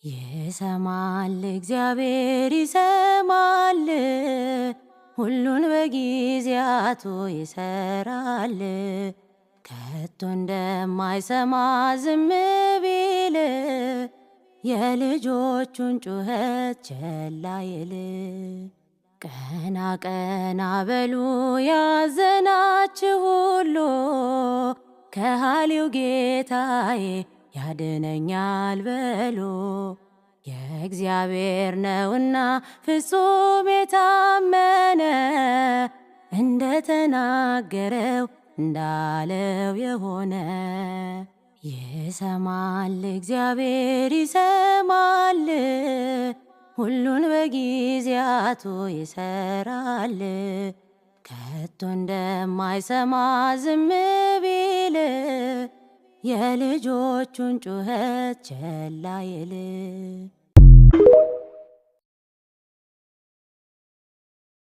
ይሰማል እግዚአብሔር ይሰማል፣ ሁሉን በጊዜያቱ ይሰራል። ከቶ እንደማይሰማ ዝም ቢል የልጆቹን ጩኸት ቸል አይል። ቀና ቀና በሉ ያዘናችሁ ሁሉ፣ ከሃሊው ጌታዬ ያድነኛል በሉ። የእግዚአብሔር ነውና ፍጹም የታመነ፣ እንደተናገረው እንዳለው የሆነ። ይሰማል እግዚአብሔር ይሰማል፣ ሁሉን በጊዜያቱ ይሰራል። ከቶ እንደማይሰማ ዝም ቢል የልጆቹን ጩኸት ቸል አይል።